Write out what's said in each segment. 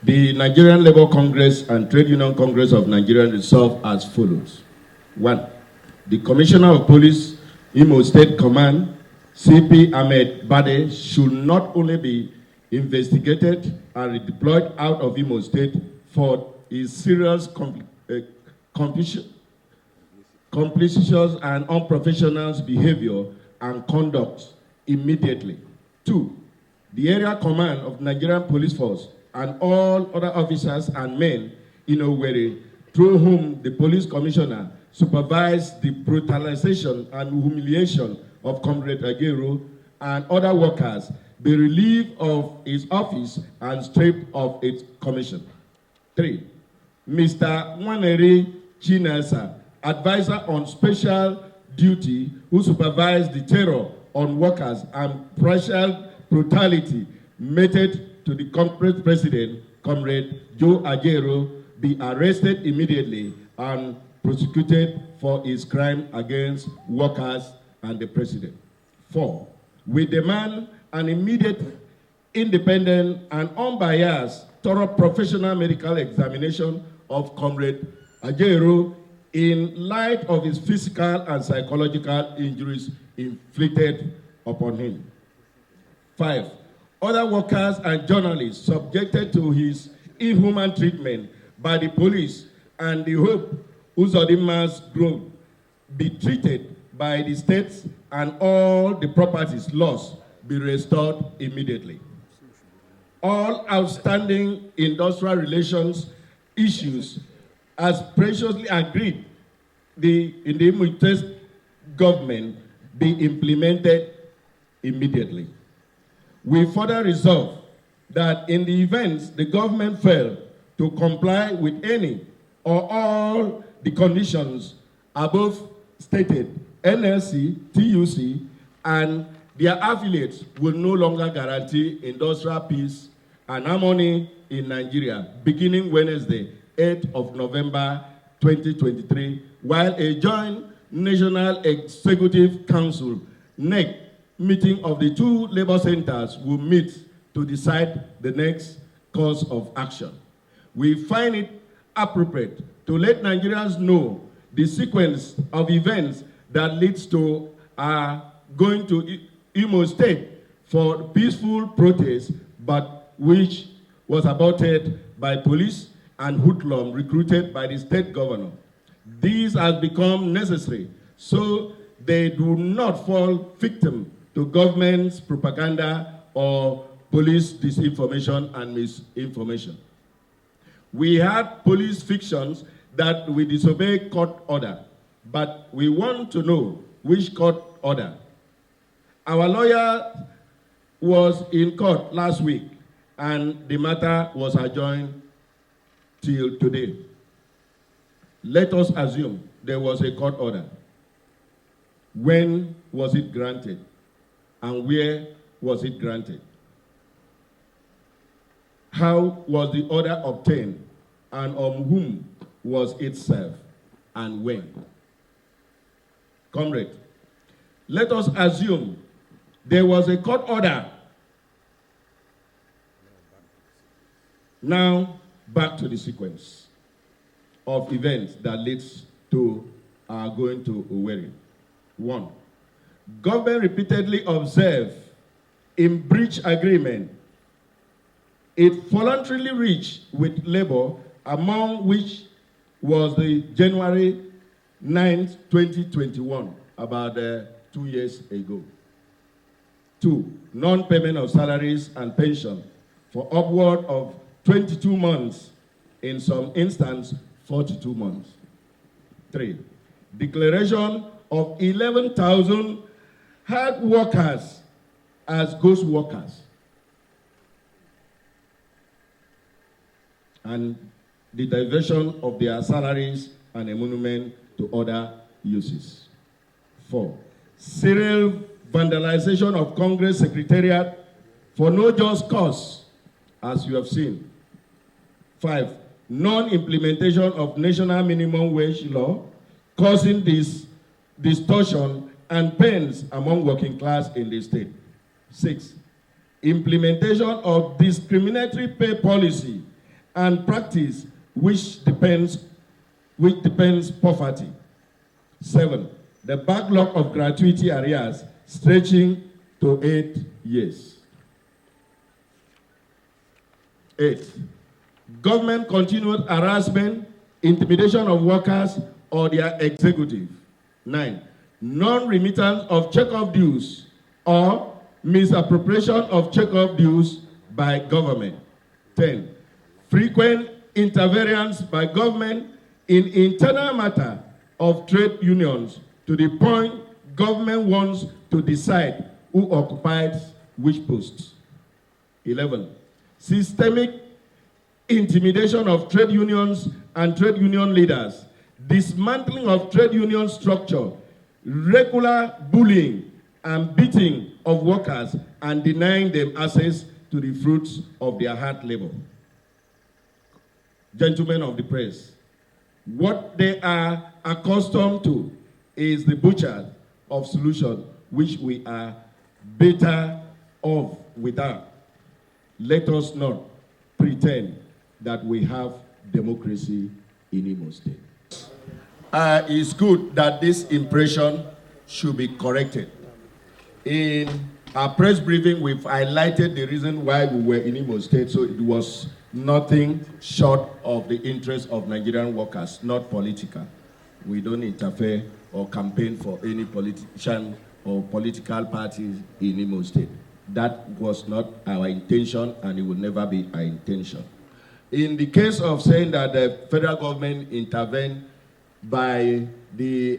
The Nigerian Labour Congress and Trade Union Congress of Nigeria resolve as follows. 1. The Commissioner of Police, Imo State Command, CP Ahmed Bade, should not only be investigated and redeployed out of Imo State for his serious complicitious and unprofessional behavior and conduct immediately. 2. The area command of Nigerian Police Force and all other officers and men in Owerri, through whom the police commissioner supervised the brutalization and humiliation of Comrade Ajaero and other workers, be relieved of his office and stripped of its commission. 3. Mr. Nwaneri Chinesa, advisor on special duty, who supervised the terror on workers and partial brutality meted to the corporate president, Comrade Joe Ajaero, be arrested immediately and prosecuted for his crime against workers and the president. 4. We demand an immediate, independent, and unbiased, thorough professional medical examination of Comrade Ajaero in light of his physical and psychological injuries inflicted upon him. 5. Other workers and journalists subjected to his inhuman treatment by the police and the Hope Uzodimma's group be treated by the states and all the properties lost be restored immediately. All outstanding industrial relations issues, as previously agreed in the Imo State government, be implemented immediately. We further resolve that in the events the government failed to comply with any or all the conditions above stated, NLC, TUC, and their affiliates will no longer guarantee industrial peace and harmony in Nigeria beginning Wednesday, 8th of November 2023, while a joint National Executive Council, NEC, meeting of the two labor centers will meet to decide the next course of action. We find it appropriate to let Nigerians know the sequence of events that leads to going to Imo State for peaceful protest, but which was aborted by police and hoodlum recruited by the state governor. This has become necessary so they do not fall victim to government's propaganda or police disinformation and misinformation. We had police fictions that we disobey court order, but we want to know which court order. Our lawyer was in court last week and the matter was adjourned till today. Let us assume there was a court order. When was it granted? And where was it granted? How was the order obtained? And on whom was it served? And when? Comrade, let us assume there was a court order. Now, back to the sequence of events that leads to our going to Owerri. 1. Government repeatedly observed in breach agreement it voluntarily reached with labor, among which was the January 9th, 2021, about 2 years ago. 2. Non-payment of salaries and pension for upward of 22 months, in some instances 42 months. 3. Declaration of 11,000 hard workers as ghost workers, and the diversion of their salaries and emolument to other uses. 4. Serial vandalization of Congress Secretariat for no just cause, as you have seen. 5. Non-implementation of national minimum wage law, causing this distortion and pains among working class in the state. 6. Implementation of discriminatory pay policy and practice which depends poverty. 7. The backlog of gratuity arrears stretching to 8 years. 8. Government continued harassment, intimidation of workers or their executive. 9. Non-remittance of check-off dues or misappropriation of check-off dues by government. 10. Frequent interference by government in internal matter of trade unions to the point government wants to decide who occupies which posts. 11. Systemic intimidation of trade unions and trade union leaders, dismantling of trade union structure, regular bullying and beating of workers and denying them access to the fruits of their hard labor. Gentlemen of the press, what they are accustomed to is the butcher of solution, which we are better off without. Let us not pretend that we have democracy in Imo State. It's good that this impression should be corrected. In our press briefing, we've highlighted the reason why we were in Imo State, so it was nothing short of the interest of Nigerian workers, not political. We don't interfere or campaign for any politician or political parties in Imo State. That was not our intention, and it will never be our intention. In the case of saying that the federal government intervened by the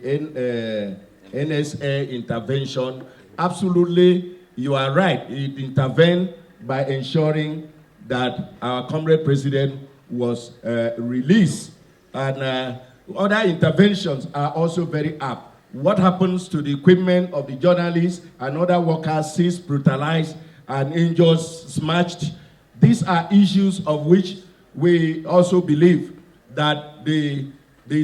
NSA intervention, absolutely, you are right. It intervened by ensuring that our comrade president was released. And other interventions are also very apt. What happens to the equipment of the journalists and other workers seized, brutalized, and injured, smashed? These are issues of which we also believe that the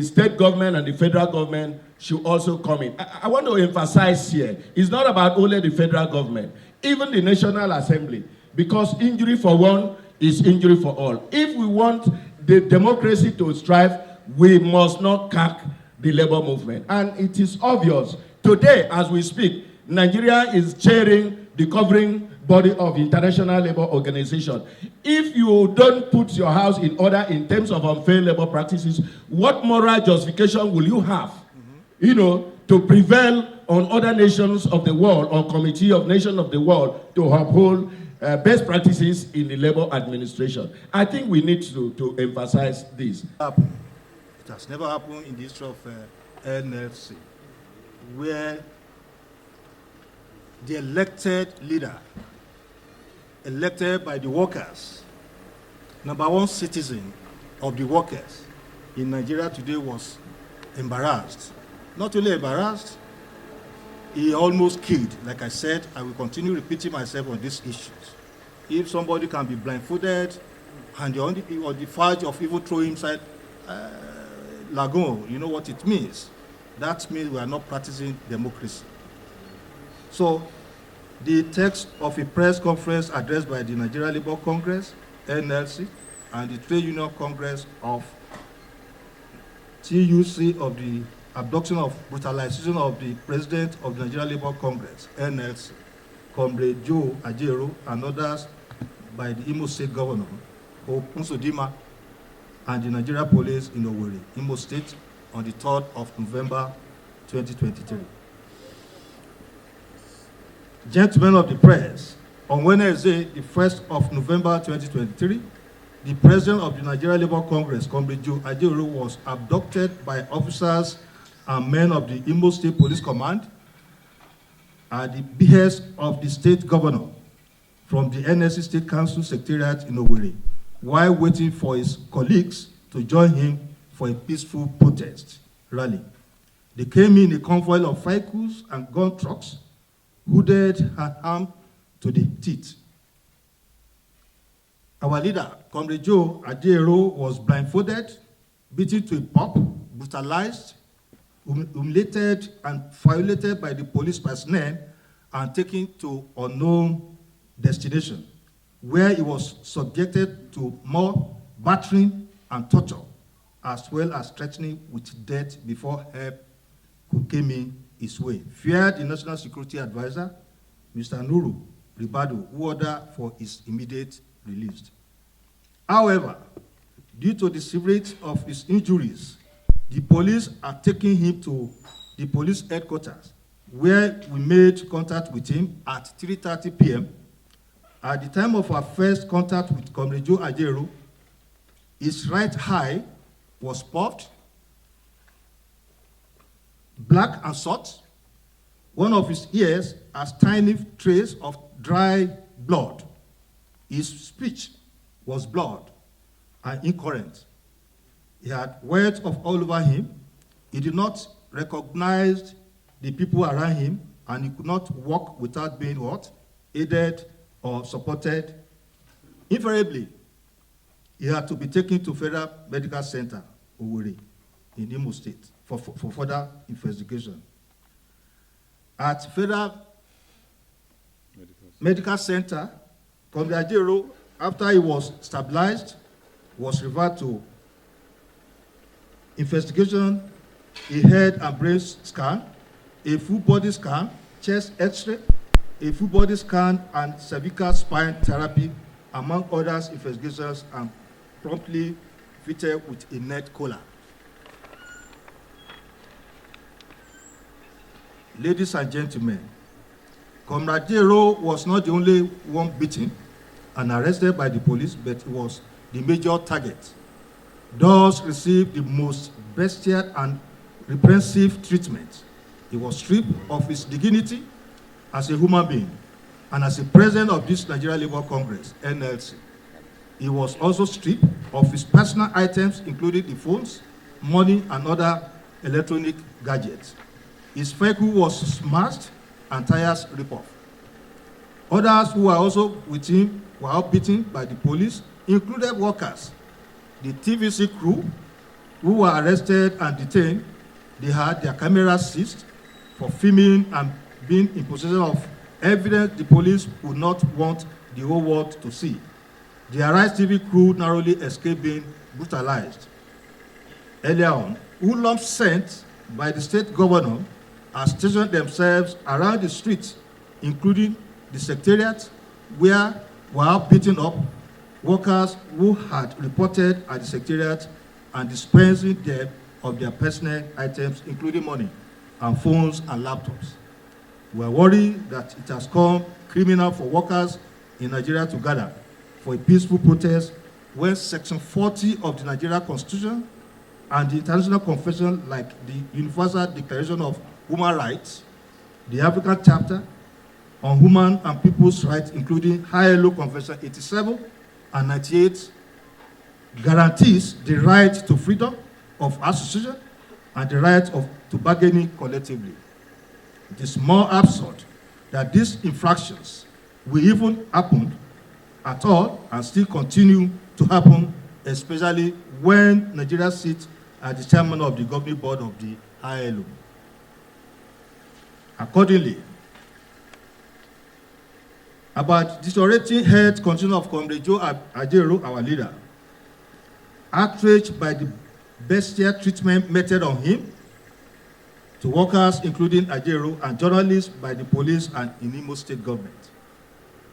state government and the federal government should also come in. I want to emphasize here, it's not about only the federal government, even the National Assembly, because injury for one is injury for all. If we want the democracy to strive, we must not cack the labor movement. And it is obvious, today as we speak, Nigeria is chairing the governing body of International Labour Organization. If you don't put your house in order in terms of unfair labor practices, what moral justification will you have, to prevail on other nations of the world or Committee of Nations of the world to uphold best practices in the labor administration? I think we need to emphasize this. It has never happened in the history of NLC, where the elected leader, elected by the workers, number one citizen of the workers in Nigeria today, was embarrassed. Not only embarrassed, he almost killed. Like I said, I will continue repeating myself on these issues. If somebody can be blindfolded and you're on the verge of even throwing inside lagoon, you know what it means. That means we are not practicing democracy. So, the text of a press conference addressed by the Nigeria Labour Congress, NLC, and the Trade Union Congress of TUC of the abduction of brutalization of the President of the Nigeria Labour Congress, NLC, Comrade Joe Ajaero, and others by the Imo State Governor, Uzodimma, and the Nigeria Police in Owerri, Imo State, on the 3rd of November 2023. Gentlemen of the press, on Wednesday, the 1st of November 2023, the President of the Nigeria Labour Congress, Comrade Joe Ajaero, was abducted by officers and men of the Imo State Police Command at the behest of the State Governor from the NLC State Council Secretariat in Owerri, while waiting for his colleagues to join him for a peaceful protest rally. They came in a convoy of vehicles and gun trucks, hooded and armed to the teeth. Our leader, Comrade Joe Ajaero, was blindfolded, beaten to a pulp, brutalized, humiliated, and violated by the police personnel and taken to unknown destination, where he was subjected to more battering, and torture, as well as threatening with death before help could come in his way. Feared the National Security Advisor, Mr. Nuru Ribadu, who ordered for his immediate release. However, due to the severity of his injuries, the police are taking him to the police headquarters, where we made contact with him at 3:30 p.m. At the time of our first contact with Comrade Ajaero, his right eye was puffed, black and short. One of his ears has tiny traces of dry blood. His speech was blurred and incoherent. He had words all over him. He did not recognize the people around him, and he could not walk without being what? Aided or supported. Invariably, he had to be taken to Federal Medical Center, Owerri, in Imo State, for further investigation. At Federal Medical Center, Comrade Ajaero, after he was stabilized, was referred to investigation, a head and brain scan, a full body scan, chest x-ray, a full body scan, and cervical spine therapy, among others investigations, and promptly fitted with a net collar. Ladies and gentlemen, Comrade Ajaero was not the only one beaten and arrested by the police, but he was the major target. Thus received the most bestial and repressive treatment. He was stripped of his dignity as a human being and as a president of this Nigeria Labour Congress, NLC. He was also stripped of his personal items, including the phones, money, and other electronic gadgets. His vehicle was smashed and tires ripped off. Others who were also with him were outbeaten by the police, included workers. The TVC crew, who were arrested and detained, they had their cameras seized for filming and being in possession of evidence the police would not want the whole world to see. The Arise TV crew narrowly escaped being brutalized. Earlier on, hoodlums sent by the state governor have stationed themselves around the streets, including the secretariat, where were beaten up workers who had reported at the secretariat and dispensing them of their personal items, including money and phones and laptops. We are worried that it has become criminal for workers in Nigeria to gather for a peaceful protest when Section 40 of the Nigeria Constitution and the International Convention, like the Universal Declaration of Human Rights, the African Chapter on Human and People's Rights, including ILO Convention 87 and 98, guarantees the right to freedom of association and the right to bargaining collectively. It is more absurd that these infractions will even happen at all and still continue to happen, especially when Nigeria sits as the chairman of the governing board of the ILO. Accordingly, about deteriorating health condition of Comrade Ajaero, our leader, outraged by the bestial treatment meted on him, to workers, including Ajaero, and journalists by the police and in Imo State government.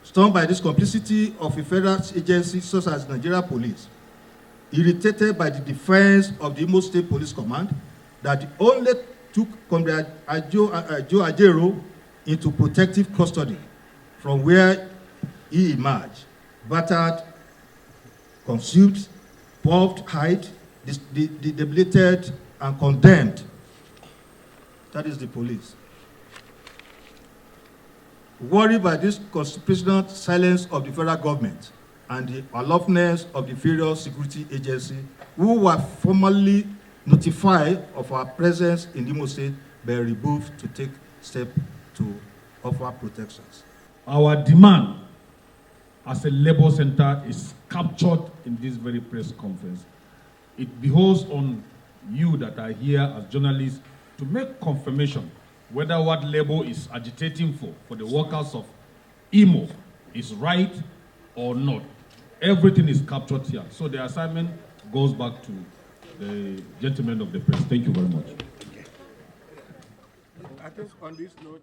Stunned by this complicity of a federal agency such as Nigeria Police, irritated by the defense of the Imo State Police Command that only took Comrade Ajaero into protective custody from where he emerged, battered, consumed, puffed, hide, debilitated, and condemned. That is the police. Worried by this constitutional silence of the federal government and the aloofness of the various security agencies who were formally notified of our presence in Imo State but removed to take steps to offer protections. Our demand as a labor center is captured in this very press conference. It behoves on you that are here as journalists to make confirmation whether what labor is agitating for the workers of Imo is right or not. Everything is captured here. So the assignment goes back to the gentlemen of the press. Thank you very much. I think on this note,